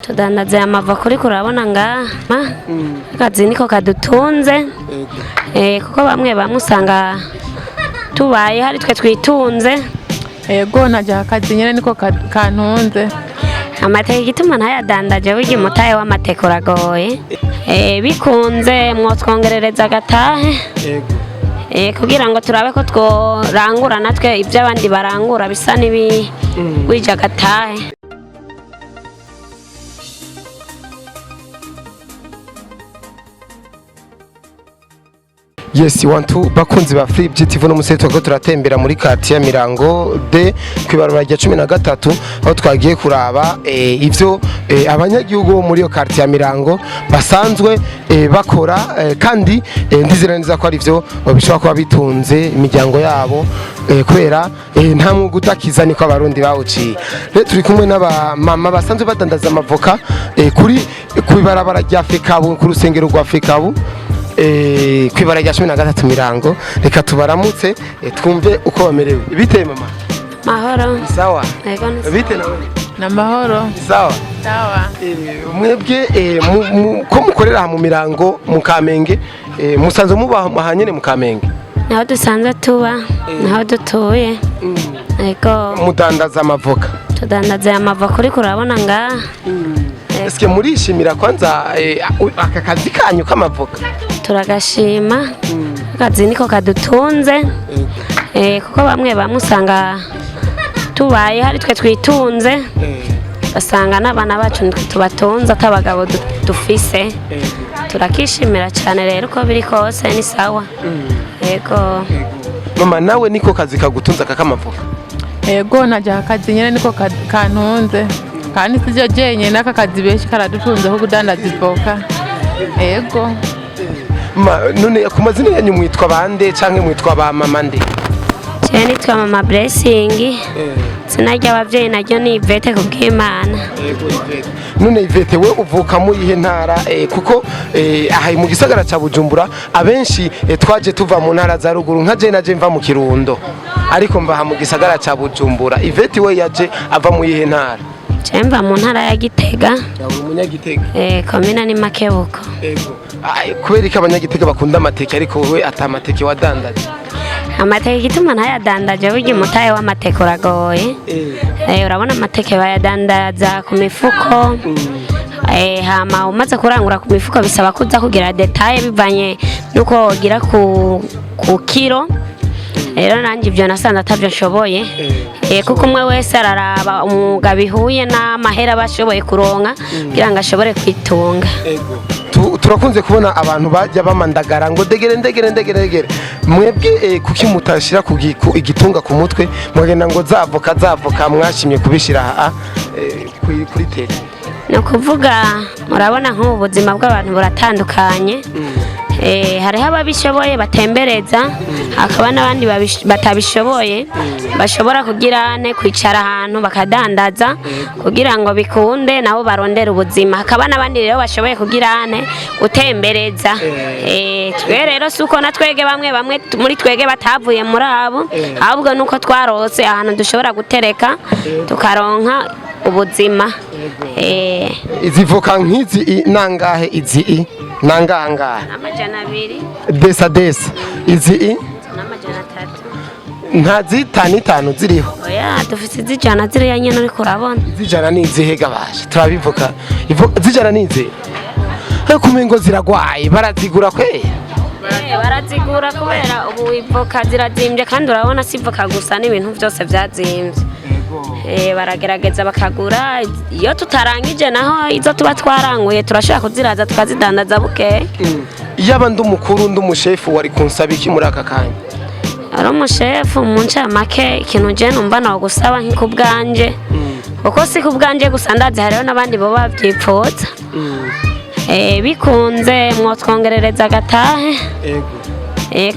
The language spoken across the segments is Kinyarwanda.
Tudandaza amavoka uriko urabona ngaha akazi niko kadutunze kuko bamwe usanga tubaye hari twe twitunze yego najya akazi nyene niko kantunze amateke gituma ntayadandaje burya umutahe w'amateke uragoye bikunze mwotwongerereza agatahe kugira ngo turabe ko tworangura natwe ibyo abandi barangura bisa wija agatahe. Yes, wantu bakunzi ba Free TV no museto ko turatembera muri quartier Mirango de kwibarura rya 13 aho twagiye kuraba ivyo abanyagihugu muri yo quartier Mirango basanzwe bakora kandi ndiziraniza ko ari vyo bishobora kuba bitunze imiryango yabo kubera nta mwuga utakiza niko abarundi bawuciye. Rero turi kumwe n'aba mama basanzwe badandaza amavoka kuri kwibarabara rya Fekabu ku rusengero rwa Fekabu kwibara rya 13 Mirango. Reka tubaramutse twumve uko bamerewe. Bite mama? Mahoro. Sawa. Bite nawe? Na mahoro. Sawa. Sawa. Mwebwe ko mukorera mu Mirango mu Kamenge musanze muba mahanyene mu Kamenge? Naho dusanze tuba naho dutuye. Ego mudandaza amavoka. Tudandaza amavoka uriko urabona ngaha. Eske murishimira kwanza aka kazi kanyu k'amavoka? Turagashima akazi niko kadutunze kuko bamwe usanga tubaye hari twe twitunze basanga n'abana bacu tubatunze atabagabo dufise turakishimira cyane rero uko biri kose ni sawa. Yego mama nawe niko kazi kagutunza k'amavoka? Yego najya akazi nyene niko kantunze kandi sije jenye naka kazi benshi karadutunze ko kudandaza ivoka. Yego none ku mazina yanyu mwitwa bande canke mwitwa ba mama nde? Je nitwa mama Blessing. Sinajya abavyeyi najyo ni Ivete kubw'Imana. None Ivete we uvuka mu ihe ntara kuko aha mu gisagara ca Bujumbura abenshi twaje tuva mu ntara za ruguru nka je naje mva mu Kirundo ariko mbaha mu gisagara ca Bujumbura. Ivete we yaje ava mu ihe ntara? Chemba mu ntara ya Gitega. Yawe umunyagitega? Komina ni Makebuko. Kubera iki abanyagitega bakunda amateke ariko we atamateke wadandaje? Amateke gituma ntayadandaje burya umutahe w'amateke uragoye. Urabona amateke bayadandaza ku mifuko hama umaze kurangura ku mifuko bisaba kuza kugira detail bivanye nuko wogira ku kilo. Rero nanjye ibyo nasanze atavyo nshoboye kuko umwe wese araraba umwuga bihuye n'amahera bashoboye kuronka kugira ngo ashobore kwitunga. Turakunze kubona abantu bajya bamandagara ngo degere mwebwe kuki mutashira ku igitunga ku mutwe mugenda ngo zavoka mwashimye kubishira kuri tele? No kuvuga murabona nk'ubu buzima bw'abantu buratandukanye. Hariho ababishoboye batembereza hakaba n'abandi batabishoboye bashobora kugira kwicara ahantu bakadandaza kugira ngo bikunde nabo barondera ubuzima. Hakaba n'abandi rero bashoboye kugira utembereza. Twe rero suko natwege bamwe muri twege batavuye muri abo ahubwo nuko twarose ahantu dushobora gutereka tukaronka ubuzima. Izivoka nk'izi nangahe izi nanganga? Amajana 2. Desa izi n'amajana 3. nta zitanu ziriho? Oya dufite zijana ziriya nyene uriko urabona. Zijana ni izihega bashe turabivuka zijana ni izi kumengo ziragwaye barazigura kwe? Barazigura kubera ubu ivoka zirazimbye kandi urabona si ivoka gusa n'ibintu byose byazimbye. Baragerageza bakagura iyo tutarangije naho izo tuba twaranguye turashaka kuziraza tukazidandaza buke. Yaba ndumukuru ndumushefu wari kunsaba iki muri aka kanya? Ari umushefu mu ncamake ikintu je numva nawo gusaba nk'ikubwanje kuko si kubwanje gusa ndazi hariho n'abandi bo bavyipfutsa bikunze mwotwongerereza agatahe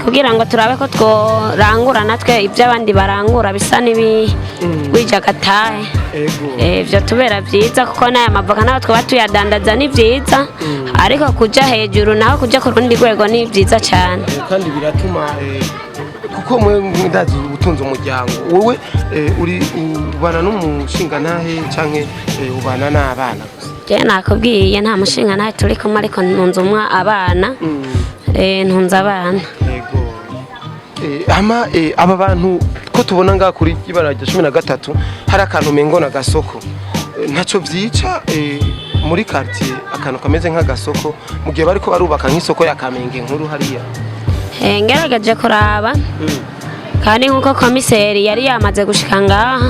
kugira ngo turabe ko tworangura natwe ibyo abandi barangura bisa wija agatahe. Ivyo tubera vyiza kuko n'aya mavoka naho twaba tuyadandaza ni vyiza ariko kuja hejuru naho kuja ku rundi rwego ni vyiza cyane kandi biratuma kuko mwe ndazi ubutunze umuryango. Wowe uri ubana n'umushinga ntahe canke ubana n'abana gusa? je nakubwiye nta mushinga nawe turi kumwe ariko ntunze abana ntunze abana ama aba bantu ko tubona ngaha kuri ibara rya 13 hari akantu mengo na gasoko ntacyo byica muri quartier akantu kameze nk'agasoko mu gihe bariko barubaka nk'isoko ya Kamenge nkuru hariya ngerageje kuraba kandi nkuko komiseri yari yamaze gushika ngaha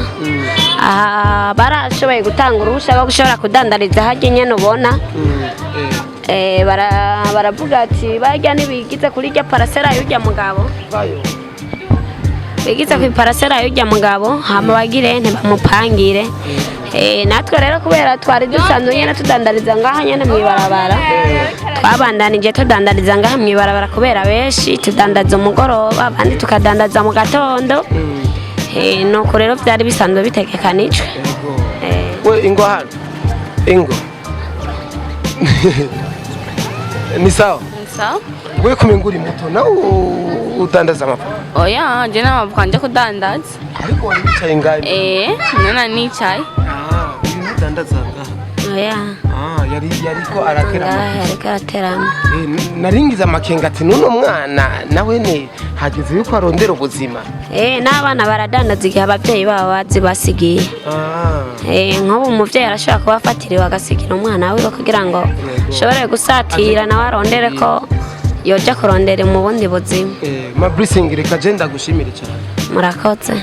barashoboye gutanga uruhushya rwo gushobora kudandariza hajye nyene ubona baravuga ati bajya nibigize kuri rya parasera y'ujya mugabo bigize ku parasera y'ujya mugabo hama bagire ntibamupangire natwe rero kubera twari dusanzwe nyene tudandariza ngaha nyene mwibarabara twabandanije tudandariza ngaha mwibarabara kubera benshi tudandaza umugoroba abandi tukadandaza mu gatondo nuko rero byari bisanzwe bitegekanijwe we ingo hano ingo ni sawa we kumengura moto na udandaza amavuta oya je n'amavuta nje kudandaza ariko wari wicaye ngahe nana nicaye udandaza oya yariko araterama naringiza amakenga ati nuno mwana nawe ne hageze yuko arondera ubuzima n'abana baradandaza igihe ababyeyi babo bazi basigiye nk'ubu umuvyeyi arashobora kubafatiriwe agasigira umwana wiwe kugira ngo ashobore gusatira nawe arondere ko yoja kurondera mu bundi buzima ma blessing reka je ndagushimire cyane murakoze